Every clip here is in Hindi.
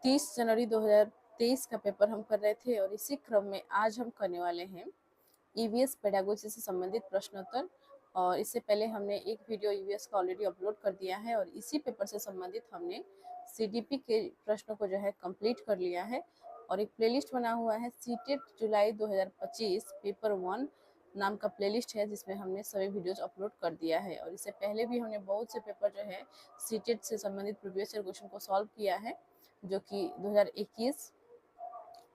30 जनवरी 2023 का पेपर हम कर रहे थे और इसी क्रम में आज हम करने वाले हैं ईवीएस पेडागोजी से संबंधित प्रश्नोत्तर। और इससे पहले हमने एक वीडियो ईवीएस का ऑलरेडी अपलोड कर दिया है और इसी पेपर से संबंधित हमने सीडीपी के प्रश्नों को जो है कंप्लीट कर लिया है और एक प्लेलिस्ट बना हुआ है सीटेट जुलाई 2025 पेपर 1 नाम का प्लेलिस्ट है जिसमें हमने सभी वीडियोज अपलोड कर दिया है। और इससे पहले भी हमने बहुत से पेपर जो है सीटेट से संबंधित प्रीवियस ईयर क्वेश्चन को सॉल्व किया है जो कि 2021,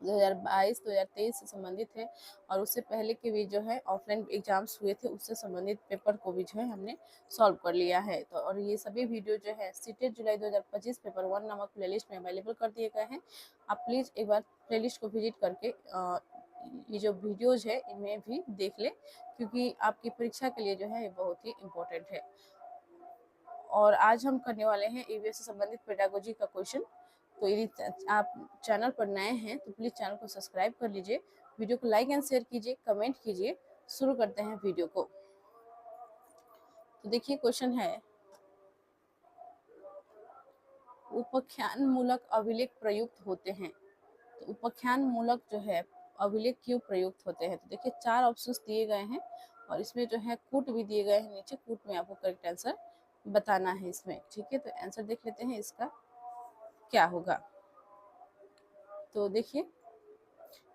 2022, 2023 से संबंधित है और उससे पहले के भी जो है ऑफलाइन एग्जाम्स हुए थे उससे संबंधित पेपर को भी जो है हमने सॉल्व कर लिया है। तो और ये सभी वीडियो जो है सीटेट जुलाई 2025 पेपर 1 नामक प्लेलिस्ट में अवेलेबल कर दिए गए हैं। आप प्लीज़ एक बार प्लेलिस्ट को विजिट करके ये जो वीडियोज है इनमें भी देख ले क्योंकि आपकी परीक्षा के लिए जो है ये बहुत ही इम्पोर्टेंट है। और आज हम करने वाले हैं ईवीएस से संबंधित पेडागोजी का क्वेश्चन। तो यदि आप चैनल पर नए हैं तो प्लीज़ चैनल को सब्सक्राइब कर लीजिए, वीडियो को लाइक एंड शेयर कीजिए, कमेंट कीजिए। शुरू करते हैं वीडियो को। तो देखिए क्वेश्चन है, उपाख्यान मूलक अभिलेख प्रयुक्त होते हैं। तो उपाख्यान मूलक जो है अभिलेख क्यों प्रयुक्त होते हैं? तो देखिए 4 ऑप्शंस दिए गए हैं और इसमें जो है कूट भी दिए गए हैं नीचे। कूट में आपको करेक्ट आंसर बताना है इसमें। ठीक है, तो आंसर देख लेते हैं इसका क्या होगा। तो देखिए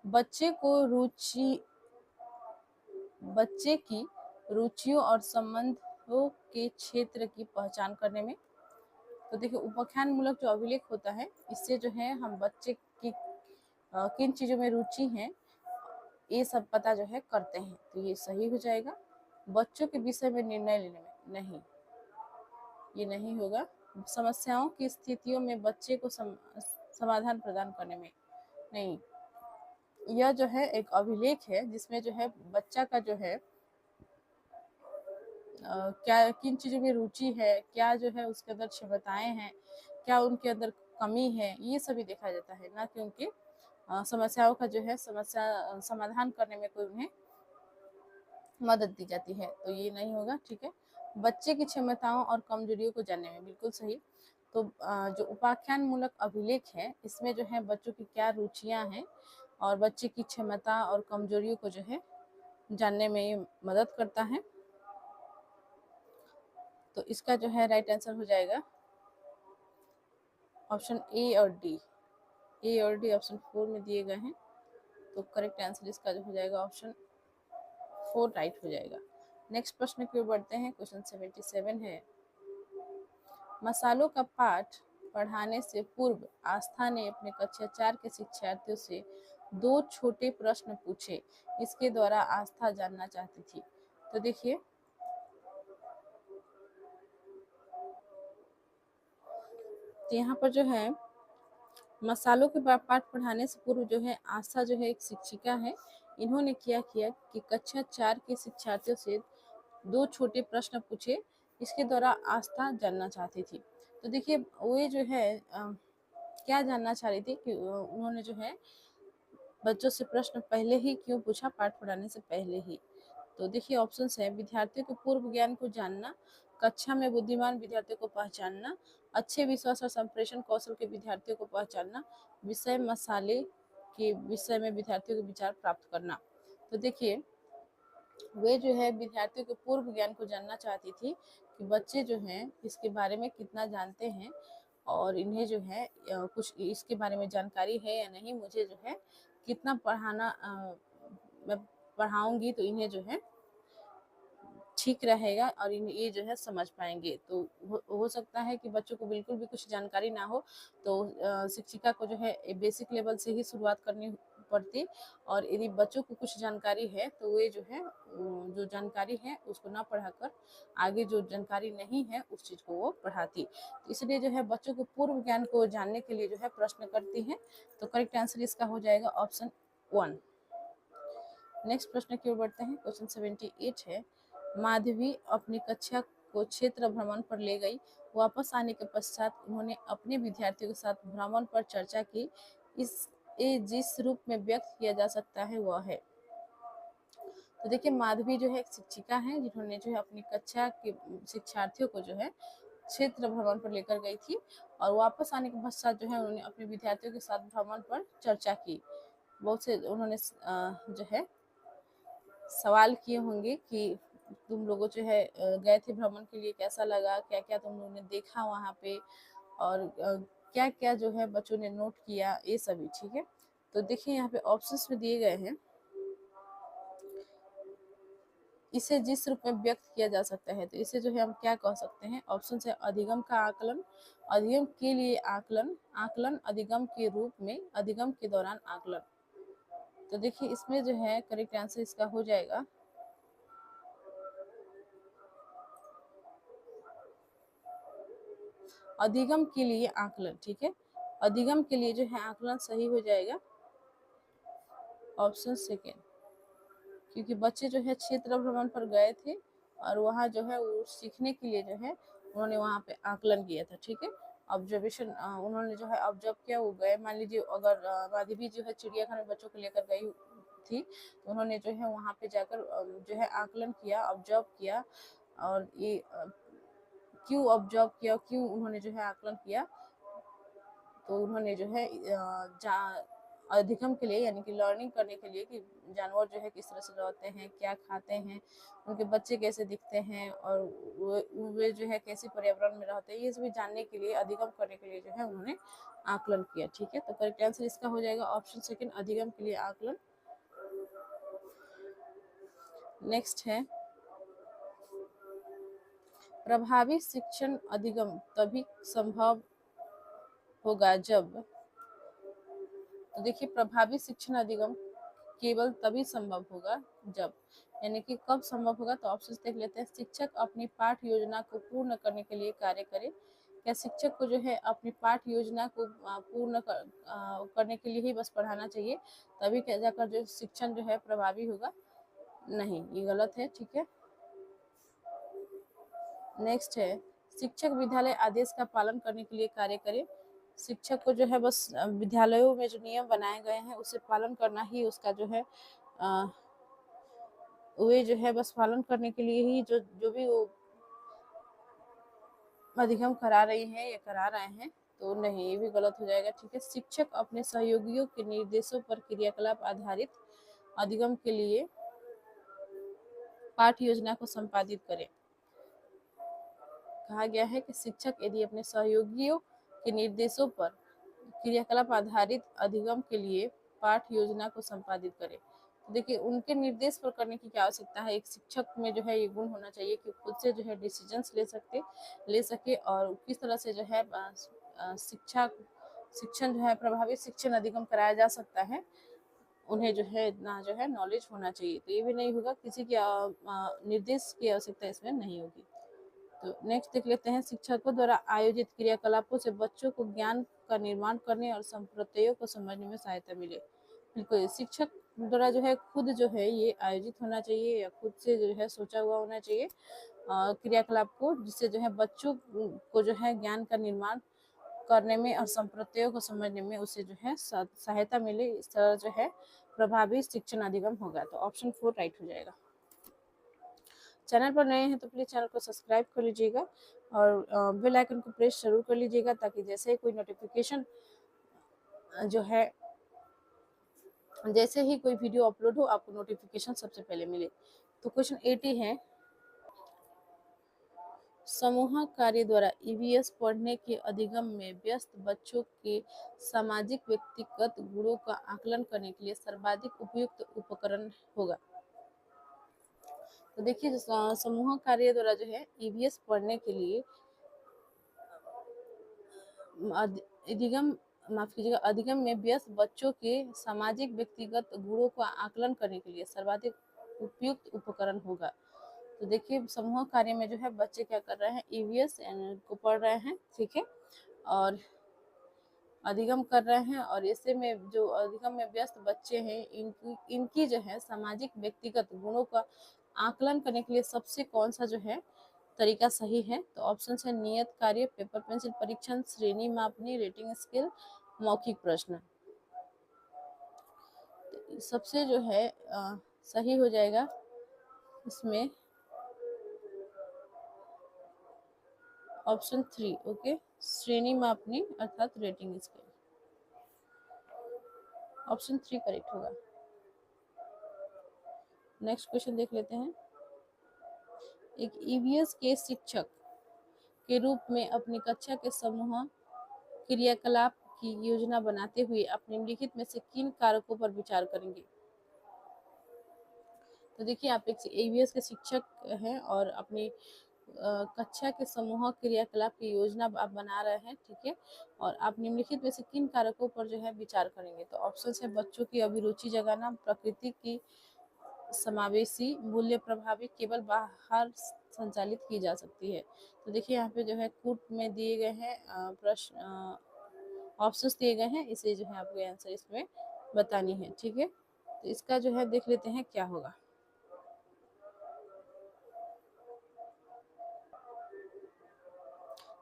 बच्चे की रुचियों और संबंधों के क्षेत्र की पहचान करने में। तो देखिए उपाख्यान मूलक जो अभिलेख होता है इससे जो है हम बच्चे की किन चीज़ों में रुचि है ये सब पता जो है करते हैं। तो ये सही हो जाएगा। बच्चों के विषय में निर्णय लेने में नहीं, ये नहीं होगा। समस्याओं की स्थितियों में बच्चे को समाधान प्रदान करने में नहीं। यह जो है एक अभिलेख है जिसमें जो है बच्चा का जो है क्या किन चीज़ों में रुचि है, क्या जो है उसके अंदर क्षमताएं हैं, क्या उनके अंदर कमी है, ये सभी देखा जाता है, ना कि उनकी समस्याओं का जो है समस्या समाधान करने में कोई उन्हें मदद दी जाती है। तो ये नहीं होगा। ठीक है, बच्चे की क्षमताओं और कमजोरियों को जानने में, बिल्कुल सही। तो जो उपाख्यान मूलक अभिलेख है इसमें जो है बच्चों की क्या रुचियां हैं और बच्चे की क्षमता और कमजोरियों को जो है जानने में ये मदद करता है। तो इसका जो है राइट आंसर हो जाएगा ऑप्शन ए और डी। ए और डी ऑप्शन 4 में दिए गए हैं। तो करेक्ट आंसर इसका जो हो जाएगा ऑप्शन 4 राइट हो जाएगा। नेक्स्ट प्रश्न की ओर बढ़ते हैं। क्वेश्चन 77 है, मसालों का पाठ पढ़ाने से पूर्व आस्था ने अपने कक्षा 4 के शिक्षार्थियों से 2 छोटे प्रश्न पूछे। इसके द्वारा आस्था जानना चाहती थी। तो देखिए तो यहाँ पर जो है मसालों के पाठ पढ़ाने से पूर्व जो है आस्था जो है एक शिक्षिका है। इन्होंने क्या किया कि कक्षा 4 के शिक्षार्थियों से 2 छोटे प्रश्न पूछे। इसके द्वारा आस्था जानना चाहती थी। तो देखिए वो जो है क्या जानना चाह रही थी कि उन्होंने जो है बच्चों से प्रश्न पहले ही क्यों पूछा, पाठ पढ़ाने से पहले ही। तो देखिए ऑप्शंस है, विद्यार्थियों के पूर्व ज्ञान को जानना, कक्षा में बुद्धिमान विद्यार्थियों को पहचानना, अच्छे विश्वास और संप्रेषण कौशल के विद्यार्थियों को पहचानना, विषय मसाले के विषय में विद्यार्थियों के विचार प्राप्त करना। तो देखिए वे जो है विद्यार्थियों के पूर्व ज्ञान को जानना चाहती थी कि बच्चे जो हैं इसके बारे में कितना जानते हैं और इन्हें जो है कुछ इसके बारे में जानकारी है या नहीं, मुझे जो है कितना पढ़ाना मैं पढ़ाऊंगी तो इन्हें जो है ठीक रहेगा और ये जो है समझ पाएंगे। तो हो सकता है कि बच्चों को बिल्कुल भी कुछ जानकारी ना हो तो शिक्षिका को जो है बेसिक लेवल से ही शुरुआत करनी पड़ती और यदि बच्चों को कुछ जानकारी है तो वे जो है जो जानकारी है उसको ना पढ़ाकर आगे जो जानकारी नहीं है उस चीज़ को वो पढ़ाती। तो इसलिए जो है बच्चों को पूर्व ज्ञान को जानने के लिए जो है प्रश्न करती है। तो करेक्ट आंसर इसका हो जाएगा ऑप्शन 1। नेक्स्ट प्रश्न की ओर बढ़ते हैं। क्वेश्चन 78 है, माधवी अपनी कक्षा को क्षेत्र भ्रमण पर ले गई। वापस आने के पश्चात उन्होंने अपने विद्यार्थियों के साथ भ्रमण पर चर्चा की। जिस रूप में व्यक्त किया जा सकता है वह है। तो देखिए माधवी जो है एक शिक्षिका है जिन्होंने जो है अपनी कक्षा के शिक्षार्थियों को जो है क्षेत्र भ्रमण पर लेकर गई थी और वापस आने के पश्चात जो है उन्होंने अपने विद्यार्थियों के साथ भ्रमण पर चर्चा की। बहुत से उन्होंने जो है सवाल किए होंगे कि तुम लोगों जो है गए थे भ्रमण के लिए, कैसा लगा, क्या क्या तुम लोगों ने देखा वहाँ पे, और क्या क्या जो है बच्चों ने नोट किया, ये सभी। ठीक है, तो देखिए यहाँ पे ऑप्शंस में दिए गए हैं। इसे जिस रूप में व्यक्त किया जा सकता है, तो इसे जो है हम क्या कह सकते हैं। ऑप्शन है अधिगम का आकलन, अधिगम के लिए आकलन, आकलन अधिगम के रूप में, अधिगम के दौरान आकलन। तो देखिए इसमें जो है करेक्ट आंसर इसका हो जाएगा अधिगम के लिए आकलन। ठीक है, अधिगम के लिए जो है आकलन सही हो जाएगा ऑप्शन सेकेंड, क्योंकि बच्चे जो है क्षेत्र भ्रमण पर गए थे और वहाँ जो है वो सीखने के लिए जो है उन्होंने वहाँ पे आकलन किया था। ठीक है, ऑब्जर्वेशन उन्होंने जो है ऑब्जर्व किया, वो गए। मान लीजिए अगर माधवी जो है चिड़ियाघर में बच्चों को लेकर गई थी, तो उन्होंने जो है वहाँ पे जाकर जो है आकलन किया, ऑब्जर्व किया, और ये क्यों ऑब्जर्व किया, क्यों उन्होंने जो है आकलन किया, तो उन्होंने जो है अधिगम के लिए यानी कि लर्निंग करने के लिए कि जानवर जो है किस तरह से रहते हैं, क्या खाते हैं, उनके बच्चे कैसे दिखते हैं, और वे जो है कैसे पर्यावरण में रहते हैं, ये सभी जानने के लिए, अधिगम करने के लिए जो है उन्होंने आकलन किया। ठीक है, तो करेक्ट आंसर इसका हो जाएगा ऑप्शन सेकंड, अधिगम के लिए आकलन। नेक्स्ट है प्रभावी शिक्षण अधिगम तभी संभव होगा जब, तो देखिए प्रभावी शिक्षण अधिगम केवल तभी संभव होगा जब, यानी कि कब संभव होगा, तो ऑप्शन देख लेते हैं। शिक्षक अपनी पाठ योजना को पूर्ण करने के लिए कार्य करे। क्या शिक्षक को जो है अपनी पाठ योजना को पूर्ण करने के लिए ही बस पढ़ाना चाहिए, तभी क्या जाकर जो शिक्षण जो है प्रभावी होगा? नहीं, ये गलत है। ठीक है, नेक्स्ट है शिक्षक विद्यालय आदेश का पालन करने के लिए कार्य करे। शिक्षक को जो है बस विद्यालयों में जो नियम बनाए गए हैं उसे पालन करना ही उसका जो है वे जो है बस पालन करने के लिए ही जो भी वो अधिगम करा रही हैं या करा रहे हैं, तो नहीं, ये भी गलत हो जाएगा। ठीक है, शिक्षक अपने सहयोगियों के निर्देशों पर क्रियाकलाप आधारित अधिगम के लिए पाठ योजना को संपादित करें। कहा गया है कि शिक्षक यदि अपने सहयोगियों के निर्देशों पर क्रियाकलाप आधारित अधिगम के लिए पाठ योजना को संपादित करें। तो देखिए उनके निर्देश पर करने की क्या आवश्यकता है। एक शिक्षक में जो है ये गुण होना चाहिए कि खुद से जो है डिसीजंस ले सके और किस तरह से जो है शिक्षण जो है प्रभावी शिक्षण अधिगम कराया जा सकता है, उन्हें जो है इतना जो है नॉलेज होना चाहिए। तो ये भी नहीं होगा, किसी के निर्देश की आवश्यकता इसमें नहीं होगी। तो नेक्स्ट देख लेते हैं शिक्षकों द्वारा आयोजित क्रियाकलापों से बच्चों को ज्ञान का निर्माण करने और संप्रत्ययों को समझने में सहायता मिले। बिल्कुल, शिक्षक द्वारा जो है खुद जो है ये आयोजित होना चाहिए या खुद से जो है सोचा हुआ होना चाहिए क्रियाकलाप को, जिससे जो है बच्चों को जो है ज्ञान का निर्माण करने में और संप्रत्ययों को समझने में उसे जो है सहायता मिले। इस तरह जो है प्रभावी शिक्षण अधिगम होगा। तो ऑप्शन 4 राइट हो जाएगा। चैनल पर नए हैं तो प्लीज चैनल को सब्सक्राइब कर लीजिएगा और बेल आइकन को प्रेस जरूर कर लीजिएगा, ताकि जैसे ही कोई नोटिफिकेशन जो है जैसे ही कोई वीडियो अपलोड हो आपको नोटिफिकेशन सबसे पहले मिले। तो क्वेश्चन 80 है समूह कार्य द्वारा ईवीएस पढ़ने के अधिगम में व्यस्त बच्चों के सामाजिक व्यक्तिगत गुणों का आकलन करने के लिए सर्वाधिक उपयुक्त उपकरण होगा। तो देखिए समूह कार्य द्वारा जो है ईवीएस पढ़ने के लिए अधिगम माफ कीजिएगा अधिगम में व्यस्त बच्चों के सामाजिक व्यक्तिगत गुणों का आकलन करने के लिए सर्वाधिक उपयुक्त उपकरण होगा। तो देखिए समूह कार्य में जो है बच्चे क्या कर रहे हैं, ईवीएस को पढ़ रहे हैं। ठीक है, और अधिगम कर रहे हैं, और ऐसे में जो अधिगम में व्यस्त बच्चे हैं इनकी जो है सामाजिक व्यक्तिगत गुणों का आकलन करने के लिए सबसे कौन सा जो है तरीका सही है। तो ऑप्शन है नियत कार्य, पेपर पेंसिल परीक्षण, श्रेणी मापनी, रेटिंग स्केल, मौखिक प्रश्न। तो सबसे जो है सही हो जाएगा इसमें ऑप्शन 3, ओके, श्रेणी मापनी अर्थात रेटिंग स्केल। ऑप्शन 3 करेक्ट होगा। नेक्स्ट क्वेश्चन देख लेते हैं। एक ईवीएस के शिक्षक के रूप में अपनी कक्षा के समूह क्रियाकलाप की योजना बनाते हुए आप निम्नलिखित में से किन कारकों पर विचार करेंगे? तो देखिए, आप एक ईवीएस के शिक्षक हैं और अपनी कक्षा के समूह क्रियाकलाप की योजना आप बना रहे हैं, ठीक है, और आप निम्नलिखित में से किन कारकों पर जो है विचार करेंगे? तो ऑप्शन है बच्चों की अभिरुचि जगाना, प्रकृति की समावेशी, मूल्य प्रभावी, केवल बाहर संचालित की जा सकती है। तो देखिए, यहाँ पे जो है कूट में दिए गए हैं प्रश्न, ऑप्शंस दिए गए हैं, इसे जो है आपको आंसर इसमें बतानी है, ठीक है। तो इसका जो है देख लेते हैं क्या होगा।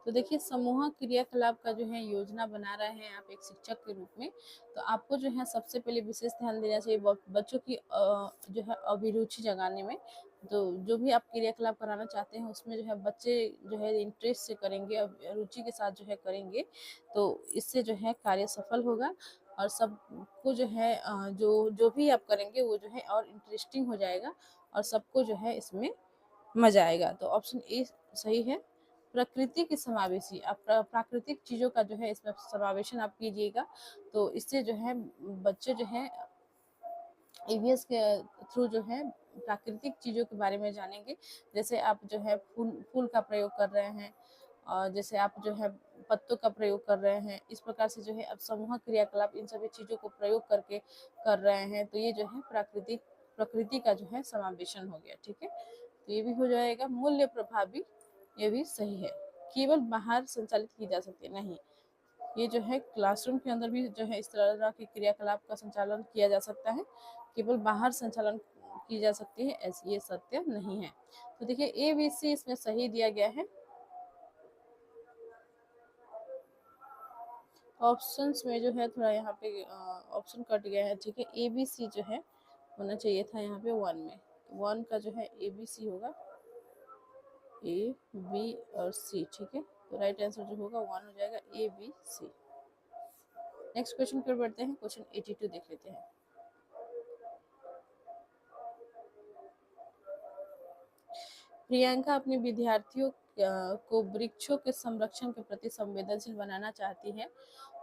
तो देखिए, समूह क्रियाकलाप का जो है योजना बना रहे हैं आप एक शिक्षक के रूप में, तो आपको जो है सबसे पहले विशेष ध्यान देना चाहिए बच्चों की जो है अभिरुचि जगाने में। तो जो भी आप क्रियाकलाप कराना चाहते हैं उसमें जो है बच्चे जो है इंटरेस्ट से करेंगे, रुचि के साथ जो है करेंगे, तो इससे जो है कार्य सफल होगा और सबको जो है जो भी आप करेंगे वो जो है और इंटरेस्टिंग हो जाएगा और सबको जो है इसमें मजा आएगा। तो ऑप्शन ए सही है। प्रकृति की समावेशी, आप प्राकृतिक चीजों का जो है इसमें समावेशन आप कीजिएगा, तो इससे जो है बच्चे जो है ईवीएस के थ्रू जो है प्राकृतिक चीजों के बारे में जानेंगे। जैसे आप जो है फूल फूल का प्रयोग कर रहे हैं और जैसे आप जो है पत्तों का प्रयोग कर रहे हैं, इस प्रकार से जो है अब समूह क्रियाकलाप इन सभी चीजों को प्रयोग करके कर रहे हैं, तो ये जो है प्रकृति का जो है समावेशन हो गया, ठीक है। तो ये भी हो जाएगा। मूल्य प्रभावी, ये भी सही है। केवल बाहर संचालित की जा सकती है, नहीं, ये जो है क्लासरूम के अंदर भी जो है इस तरह के क्रियाकलाप का संचालन किया जा सकता है, केवल बाहर संचालन की जा सकती है, ऐसी ये सत्य नहीं है। तो देखिए, ए बी सी इसमें सही दिया गया है। ऑप्शंस में जो है थोड़ा यहाँ पे ऑप्शन कट गया है, ठीक है। ए बी सी जो है होना चाहिए था यहाँ पे 1 में, 1 का जो है ए बी सी होगा, ए बी और सी, ठीक है। तो राइट आंसर जो होगा 1 हो जाएगा, A B C. Next question पर बढ़ते हैं, क्वेश्चन 82 देख लेते हैं। प्रियंका अपने विद्यार्थियों को वृक्षों के संरक्षण के प्रति संवेदनशील बनाना चाहती है।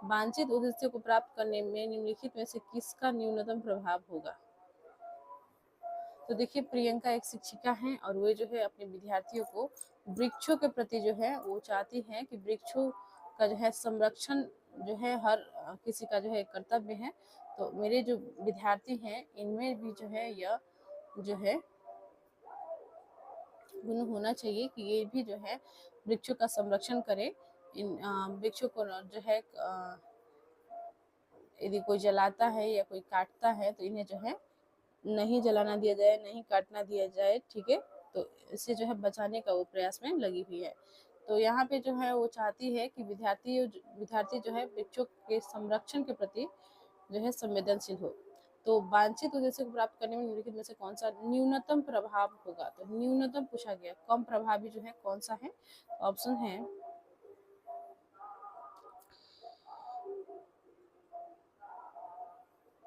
वांछित उद्देश्य को प्राप्त करने में निम्नलिखित में से किसका न्यूनतम प्रभाव होगा? तो देखिए, प्रियंका एक शिक्षिका हैं और वो जो है अपने विद्यार्थियों को वृक्षों के प्रति जो है वो चाहती है कि वृक्षों का जो है संरक्षण जो है हर किसी का जो है कर्तव्य है। तो मेरे जो विद्यार्थी हैं इनमें भी जो है यह जो है गुण होना चाहिए कि ये भी जो है वृक्षों का संरक्षण करे। इन वृक्षों को जो है यदि कोई जलाता है या कोई काटता है तो इन्हें जो है नहीं जलाना दिया जाए, नहीं काटना दिया जाए, ठीक है। तो इसे जो है बचाने का वो प्रयास में लगी हुई है। तो यहाँ पे जो है वो चाहती है कि विद्यार्थी जो है वृक्षों के संरक्षण के प्रति जो है संवेदनशील हो। तो वांछित उद्देश्य को प्राप्त करने में निम्नलिखित में से कौन सा न्यूनतम प्रभाव होगा? तो न्यूनतम पूछा गया, कम प्रभावी जो है कौन सा है? ऑप्शन है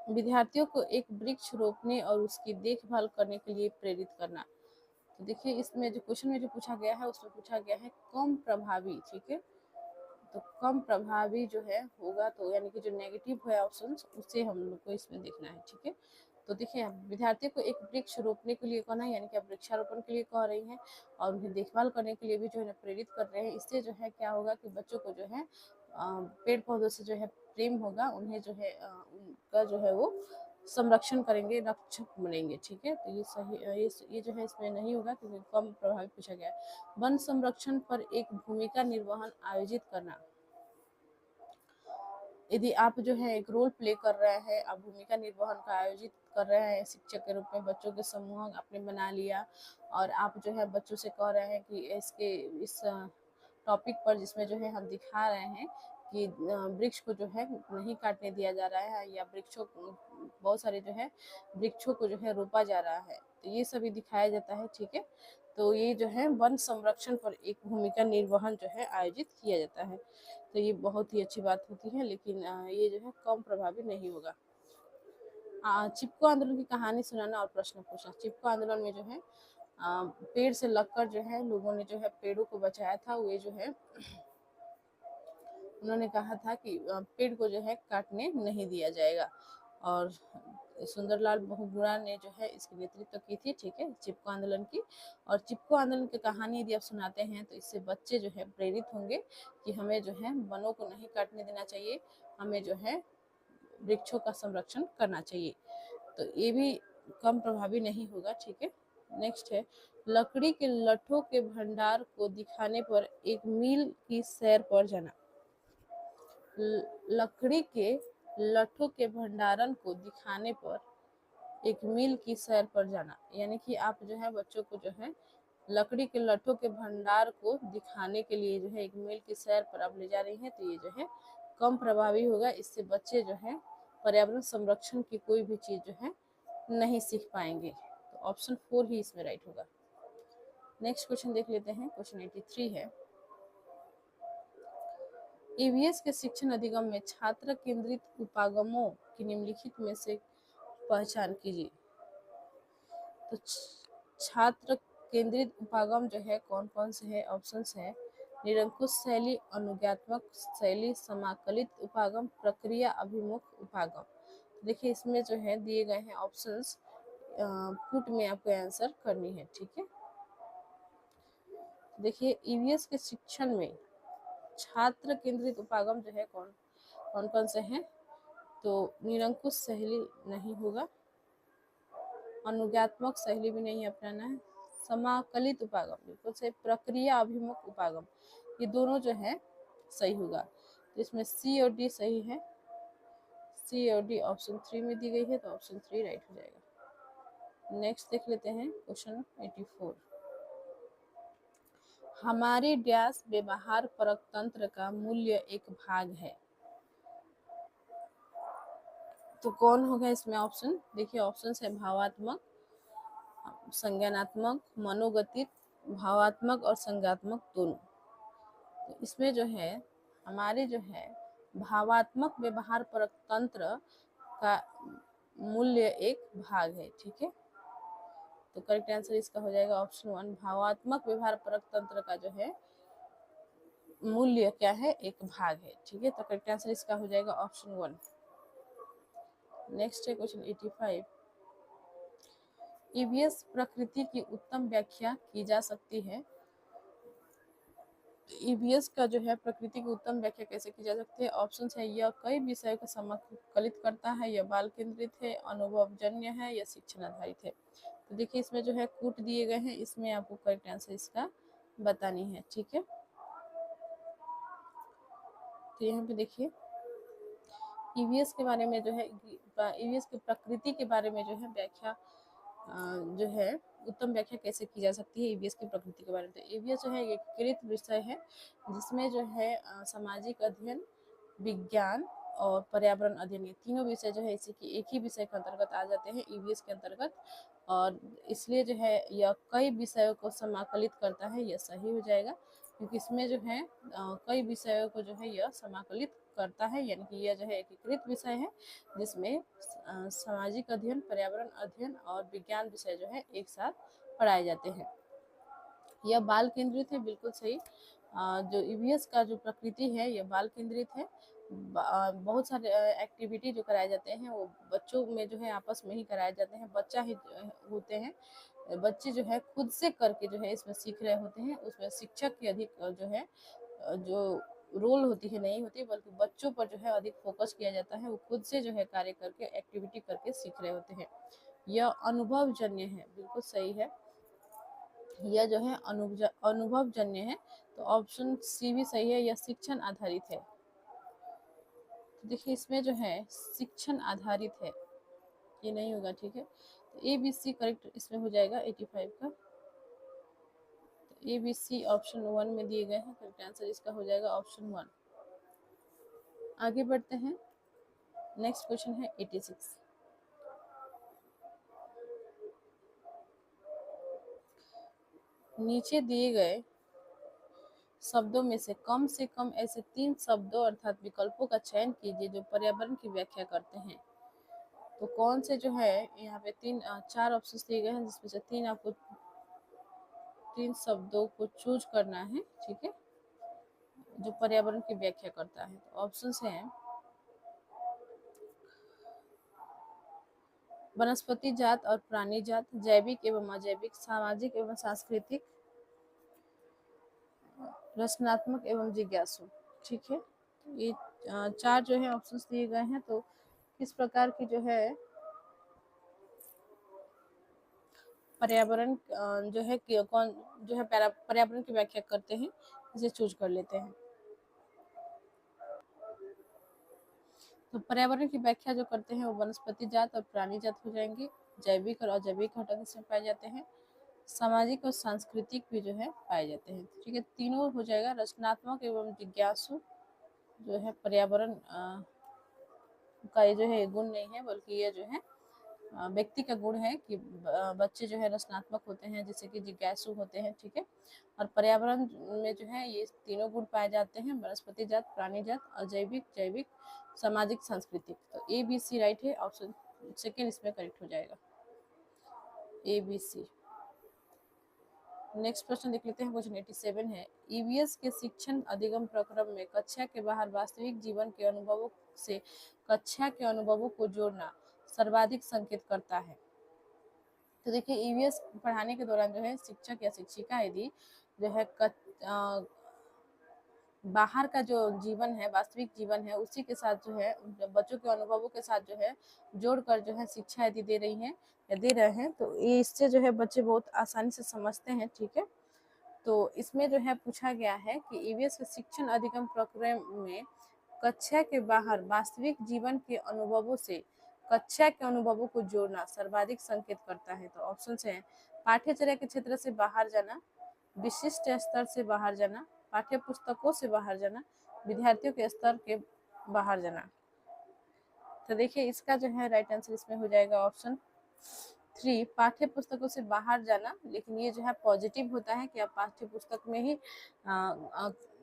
विद्यार्थियों को एक वृक्ष रोपने और उसकी देखभाल करने के लिए प्रेरित करना। तो देखिए, इसमें जो क्वेश्चन में जो पूछा गया है उसमें पूछा गया है कम प्रभावी, ठीक है। तो कम प्रभावी जो है होगा, तो यानी कि जो नेगेटिव है ऑप्शन उसे हम लोग को इसमें देखना है, ठीक है। तो देखिए, विद्यार्थी को एक वृक्ष रोपने के लिए कहना है, यानी कि आप वृक्षारोपण के लिए कह रही हैं और उन्हें देखभाल करने के लिए भी जो है प्रेरित कर रहे हैं। इससे जो है क्या होगा कि बच्चों को जो है पेड़ पौधों से जो है प्रेम होगा, उन्हें जो है उनका जो है वो संरक्षण करेंगे, रक्षक बनेंगे, ठीक है। तो ये सही, ये जो है इसमें नहीं होगा क्योंकि कम प्रभावित पूछा गया है। वन संरक्षण पर एक भूमिका निर्वहन आयोजित करना, यदि आप जो है एक रोल प्ले कर रहे हैं, आप भूमिका निर्वहन का आयोजित कर रहे हैं शिक्षक के रूप में, बच्चों के समूह आपने बना लिया और आप जो है बच्चों से कह रहे हैं कि इस टॉपिक पर जिसमें जो है हम दिखा रहे हैं कि वृक्ष को जो है नहीं काटने दिया जा रहा है या वृक्षों बहुत सारे जो है वृक्षों को जो है रोपा जा रहा है, तो ये सभी दिखाया जाता है, ठीक है। तो ये जो है वन संरक्षण पर एक भूमिका निर्वहन जो है आयोजित किया जाता है। तो ये बहुत ही अच्छी बात होती है, लेकिन ये जो है कम प्रभावी नहीं होगा। चिपको आंदोलन की कहानी सुनाना और प्रश्न पूछना। चिपको आंदोलन में जो है पेड़ से लगकर जो है लोगों ने जो है पेड़ों को बचाया था। वे जो है उन्होंने कहा था कि पेड़ को जो है काटने नहीं दिया जाएगा, और सुंदरलाल बहुगुणा ने जो है इसकी नेतृत्व की थी, ठीक है, चिपको आंदोलन की। और चिपको आंदोलन की कहानी यदि आप सुनाते हैं तो इससे बच्चे जो है प्रेरित होंगे कि हमें जो है वनों को नहीं काटने देना चाहिए, हमें जो है वृक्षों का संरक्षण करना चाहिए। तो ये भी कम प्रभावी नहीं होगा, ठीक है। नेक्स्ट है लकड़ी के लट्ठों के भंडार को दिखाने पर एक मील की सैर पर जाना। लकड़ी के लट्ठों के भंडारण को दिखाने पर एक मील की सैर पर जाना, यानी कि आप जो है बच्चों को जो है लकड़ी के लट्ठों के भंडार को दिखाने के लिए जो है एक मील की सैर पर आप ले जा रही हैं, तो ये जो है कम प्रभावी होगा। इससे बच्चे जो है पर्यावरण संरक्षण की कोई भी चीज जो है नहीं सीख पाएंगे। तो ऑप्शन 4 ही इसमें राइट होगा। नेक्स्ट क्वेश्चन देख लेते हैं। क्वेश्चन 83 है, ईवीएस के शिक्षण अधिगम में छात्र केंद्रित उपागमों की निम्नलिखित में से पहचान कीजिए। तो छात्र केंद्रित उपागम जो है कौन कौन से है? ऑप्शंस है निरंकुश शैली, अनुज्ञात्मक शैली, समाकलित उपागम, प्रक्रिया अभिमुख उपागम। देखिए इसमें जो है दिए गए हैं ऑप्शंस, पुट में आपको आंसर करनी है, ठीक है। देखिए ईवीएस के शिक्षण में छात्र केंद्रित उपागम जो है कौन कौन से हैं? तो निरंकुश शैली नहीं होगा, अनुज्ञात्मक शैली भी नहीं अपनाना है, समाकलित उपागम बिल्कुल सही, प्रक्रिया अभिमुख उपागम, ये दोनों जो है सही होगा। तो इसमें सी और डी सही है, सी और डी ऑप्शन 3 में दी गई है, तो ऑप्शन 3 राइट हो जाएगा। नेक्स्ट देख लेते हैं क्वेश्चन 84, हमारे डैश व्यवहार परक तंत्र का मूल्य एक भाग है। तो कौन होगा इसमें ऑप्शन? देखिए ऑप्शन है भावात्मक, संज्ञानात्मक, मनोगतिक, भावात्मक और संज्ञात्मक दोनों। तो इसमें जो है हमारे जो है भावात्मक व्यवहार परक तंत्र का मूल्य एक भाग है, ठीक है। तो करेक्ट आंसर इसका हो जाएगा ऑप्शन 1, भावात्मक व्यवहार परक तंत्र का जो है मूल्य क्या है? एक भाग है, ठीक है। तो करेक्ट आंसर इसका हो जाएगा ऑप्शन 1। नेक्स्ट है क्वेश्चन 85, ईवीएस प्रकृति की उत्तम व्याख्या की जा सकती है। ईवीएस का जो है प्रकृति की उत्तम व्याख्या कैसे की जा सकती है? ऑप्शन है यह कई विषयों को समाकलित करता है, यह बाल केंद्रित है, अनुभवजन्य है, या शिक्षण आधारित है। तो देखिए इसमें जो है कूट दिए गए हैं, इसमें आपको करेक्ट आंसर इसका बतानी है, ठीक है। तो यहाँ पे देखिए ईवीएस के बारे में जो है ईवीएस की प्रकृति के बारे में जो है व्याख्या जो है उत्तम व्याख्या कैसे की जा सकती है ईवीएस की प्रकृति के बारे में। तो ईवीएस जो है एक एकीकृत विषय है जिसमें जो है सामाजिक अध्ययन, विज्ञान और पर्यावरण अध्ययन, ये तीनों विषय जो है इसी की एक ही विषय के अंतर्गत आ जाते हैं ईवीएस के अंतर्गत, और इसलिए जो है यह कई विषयों को समाकलित करता है, यह सही हो जाएगा, क्योंकि इसमें जो है कई विषयों को जो है यह समाकलित करता है, यानी कि यह जो है एकीकृत विषय है जिसमें सामाजिक अध्ययन, पर्यावरण अध्ययन और विज्ञान विषय जो है एक साथ पढ़ाए जाते हैं। यह बाल केंद्रित है, बिल्कुल सही। जो ईवीएस का जो प्रकृति है यह बाल केंद्रित है। बहुत सारे एक्टिविटी जो कराए जाते हैं वो बच्चों में जो है आपस में ही कराए जाते हैं, बच्चा ही होते हैं, बच्चे जो है खुद से करके जो है इसमें सीख रहे होते हैं। उसमें शिक्षक की अधिक जो है जो रोल होती है नहीं होती, बल्कि बच्चों पर जो है अधिक फोकस किया जाता है, वो खुद से जो है कार्य करके एक्टिविटी करके सीख रहे होते हैं। यह अनुभवजन्य है, बिल्कुल सही है, यह जो है अनुभवजन्य है, तो ऑप्शन सी भी सही है, यह शिक्षण आधारित है। तो देखिए इसमें जो है शिक्षण आधारित है, ये नहीं होगा, ठीक है। तो ए बी सी करेक्ट इसमें हो जाएगा 85 का। तो ए बी सी ऑप्शन 1 में दिए गए हैं, करेक्ट आंसर इसका हो जाएगा ऑप्शन 1। आगे बढ़ते हैं। नेक्स्ट क्वेश्चन है 86, नीचे दिए गए शब्दों में से कम ऐसे 3 शब्दों अर्थात विकल्पों का चयन कीजिए जो पर्यावरण की व्याख्या करते हैं। तो कौन से जो है यहाँ पे 4 ऑप्शन दिए गए हैं, जिसमें से 3 शब्दों को चूज करना है, ठीक है, जो पर्यावरण की व्याख्या करता है। तो ऑप्शंस हैं वनस्पति जात और प्राणी जात, जैविक एवं अजैविक, सामाजिक एवं सांस्कृतिक, रचनात्मक एवं जिज्ञासु। ठीक है, ये 4 जो है ऑप्शंस दिए गए हैं। तो किस प्रकार की जो है पर्यावरण जो है कौन जो है पर्यावरण की व्याख्या करते हैं, इसे चूज कर लेते हैं। तो पर्यावरण की व्याख्या जो करते हैं वो वनस्पति जात और प्राणी जात हो जाएंगे, जैविक और अजैविक घटक इसमें पाए जाते हैं, सामाजिक और सांस्कृतिक भी जो है पाए जाते हैं। ठीक है, तीनों हो जाएगा। रचनात्मक एवं जिज्ञासु जो है पर्यावरण का ये जो है गुण नहीं है, बल्कि ये जो है व्यक्ति का गुण है कि बच्चे जो है रचनात्मक होते हैं, जैसे कि जिज्ञासु होते हैं। ठीक है, और पर्यावरण में जो है ये तीनों गुण पाए जाते हैं, वनस्पति जात, प्राणी जात, अजैविक, जैविक, सामाजिक, सांस्कृतिक। तो ए बी सी राइट है, ऑप्शन सेकेंड इसमें करेक्ट हो जाएगा, ए बी सी। नेक्स्ट प्रश्न देख लेते हैं, क्वेश्चन 87 है। ईवीएस के शिक्षण अधिगम प्रक्रम में कक्षा के बाहर वास्तविक जीवन के अनुभवों से कक्षा के अनुभवों को जोड़ना सर्वाधिक संकेत करता है। तो देखिए, ईवीएस पढ़ाने के दौरान जो है शिक्षक या शिक्षिका यदि जो है बाहर का जो जीवन है, वास्तविक जीवन है, उसी के साथ जो है बच्चों के अनुभवों के साथ जो है जोड़कर जो है शिक्षा यदि दे रही हैं या दे रहे हैं, तो ये इससे जो है बच्चे बहुत आसानी से समझते हैं। ठीक है, तो इसमें जो है पूछा गया है कि ईवीएस के शिक्षण अधिगम प्रक्रम में कक्षा के बाहर वास्तविक जीवन के अनुभवों से कक्षा के अनुभवों को जोड़ना सर्वाधिक संकेत करता है। तो ऑप्शन है पाठ्यचर्या के क्षेत्र से बाहर जाना, विशिष्ट स्तर से बाहर जाना, पाठ्य पुस्तकों से बाहर जाना, विद्यार्थियों के स्तर के बाहर जाना। तो देखिए, इसका जो है राइट आंसर इसमें हो जाएगा ऑप्शन 3, पाठ्य पुस्तकों से बाहर जाना। लेकिन ये जो है पॉजिटिव होता है कि आप पाठ्य पुस्तक में ही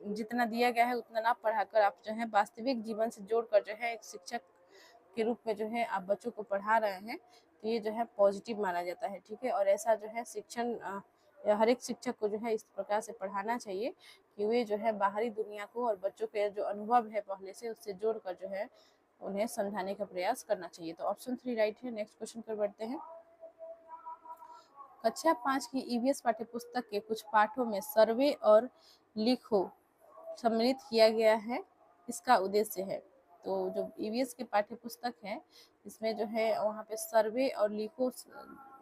जितना दिया गया है उतना ना पढ़ाकर आप जो है वास्तविक जीवन से जोड़कर जो है एक शिक्षक के रूप में जो है आप बच्चों को पढ़ा रहे हैं, तो ये जो है पॉजिटिव माना जाता है। ठीक है, और ऐसा जो है शिक्षण हर एक शिक्षक को जो है इस प्रकार से पढ़ाना चाहिए कि वे जो है बाहरी दुनिया को और बच्चों के जो अनुभव है पहले से उससे जोड़कर जो है उन्हें समझाने का प्रयास करना चाहिए। तो ऑप्शन 3 राइट है। नेक्स्ट क्वेश्चन पर बढ़ते हैं। कक्षा 5 की ईवीएस पाठ्यपुस्तक के कुछ पाठों में सर्वे और लिखो सम्मिलित किया गया है, इसका उद्देश्य है। तो जो ईवीएस के पाठ्यपुस्तक है, इसमें जो है वहाँ पे सर्वे और लिखो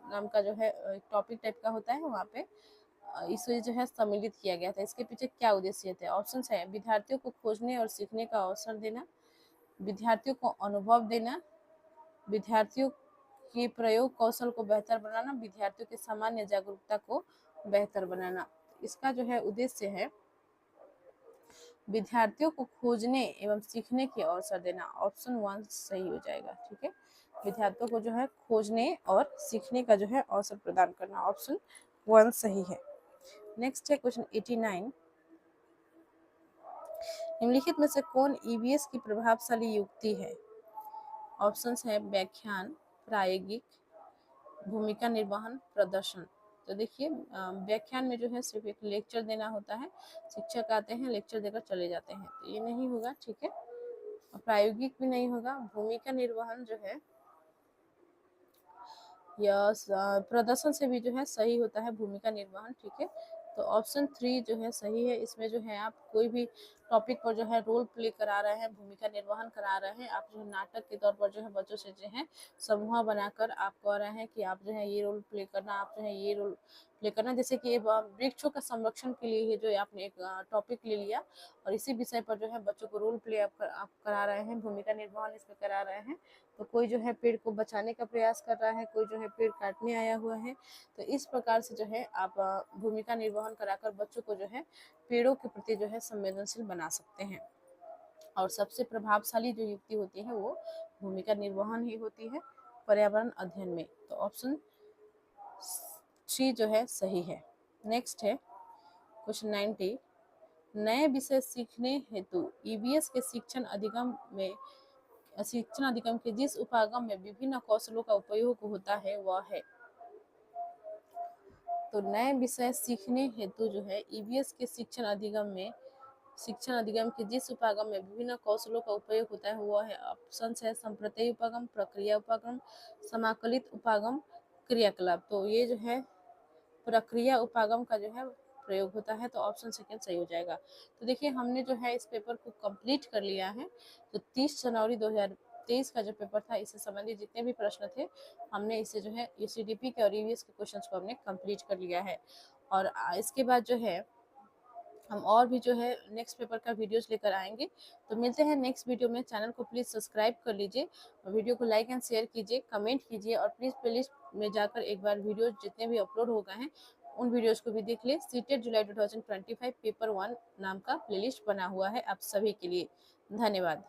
नाम का जो है टॉपिक टाइप का होता है, वहाँ पे इसे जो है सम्मिलित किया गया था। इसके पीछे क्या उद्देश्य थे? ऑप्शन है विद्यार्थियों को खोजने और सीखने का अवसर देना, विद्यार्थियों को अनुभव देना, विद्यार्थियों के प्रयोग कौशल को बेहतर बनाना, विद्यार्थियों की सामान्य जागरूकता को बेहतर बनाना। इसका जो है उद्देश्य है विद्यार्थियों को खोजने एवं सीखने के अवसर देना। ऑप्शन 1 सही हो जाएगा। ठीक है, विद्यार्थियों को जो है खोजने और सीखने का जो है अवसर प्रदान करना, ऑप्शन 1 सही है। नेक्स्ट है क्वेश्चन 89। निम्नलिखित में से कौन ईवीएस की प्रभावशाली युक्ति है? ऑप्शंस है व्याख्यान, प्रायोगिक, भूमिका निर्वहन, प्रदर्शन। तो देखिए, व्याख्यान में जो है सिर्फ एक लेक्चर देना होता है, शिक्षक आते हैं लेक्चर देकर चले जाते हैं, तो ये नहीं होगा। ठीक है, प्रायोगिक भी नहीं होगा। भूमिका निर्वहन जो है या प्रदर्शन से भी जो है सही होता है भूमिका निर्वहन। ठीक है, तो ऑप्शन 3 जो है सही है। इसमें जो है आप कोई भी टॉपिक पर जो है रोल प्ले करा रहे हैं, भूमिका निर्वहन करा रहे हैं, आप जो है नाटक के तौर पर जो है बच्चों से जो है समूह बनाकर आप कह रहे हैं कि आप जो है ये रोल प्ले करना, आप जो है ये रोल प्ले करना। जैसे कि वृक्षों का संरक्षण के लिए जो आपने एक टॉपिक ले लिया और इसी विषय पर जो है बच्चों को रोल प्ले आप करा रहे हैं, भूमिका निर्वहन इसमें करा रहे हैं। तो कोई जो है पेड़ को बचाने का प्रयास कर रहा है, कोई जो है पेड़ काटने आया हुआ है। तो इस प्रकार से जो है आप भूमिका निर्वहन कराकर बच्चों को जो है पेड़ों के प्रति जो है संवेदनशील बना सकते हैं। और सबसे प्रभावशाली जो युक्ति होती है वो भूमिका निर्वहन ही होती है पर्यावरण अध्ययन में। तो ऑप्शन 3 जो है सही है। नेक्स्ट है क्वेश्चन 90, नए विषय सीखने हेतु ईवीएस के शिक्षण अधिगम के जिस उपागम में विभिन्न कौशलों का उपयोग होता है वह है। तो नए विषय सीखने हेतु जो है ईवीएस के शिक्षण अधिगम के जिस उपागम में विभिन्न कौशलों का उपयोग होता है वह है। ऑप्शन है संप्रत्यय उपागम, प्रक्रिया उपागम, समाकलित उपागम, क्रियाकलाप। तो ये जो है प्रक्रिया उपागम का जो है प्रयोग होता है, तो ऑप्शन सेकेंड सही हो जाएगा। तो देखिए हमने जो है इस पेपर को कंप्लीट कर लिया है। तो 30 जनवरी 2023 का जो पेपर था, इससे संबंधित जितने भी प्रश्न थे हमने इसे जो है यूसीडीपी के और ईवीएस के क्वेश्चंस को हमने कंप्लीट कर लिया है। और इसके बाद जो है हम और भी जो है नेक्स्ट पेपर का वीडियोस लेकर आएंगे। तो मिलते हैं नेक्स्ट वीडियो में। चैनल को प्लीज़ सब्सक्राइब कर लीजिए, वीडियो को लाइक एंड शेयर कीजिए, कमेंट कीजिए और प्लीज़ प्लेलिस्ट में जाकर एक बार वीडियोस जितने भी अपलोड हो गए हैं उन वीडियोस को भी देख ले। सीटेट जुलाई 2025 पेपर 1 नाम का प्लेलिस्ट बना हुआ है आप सभी के लिए। धन्यवाद।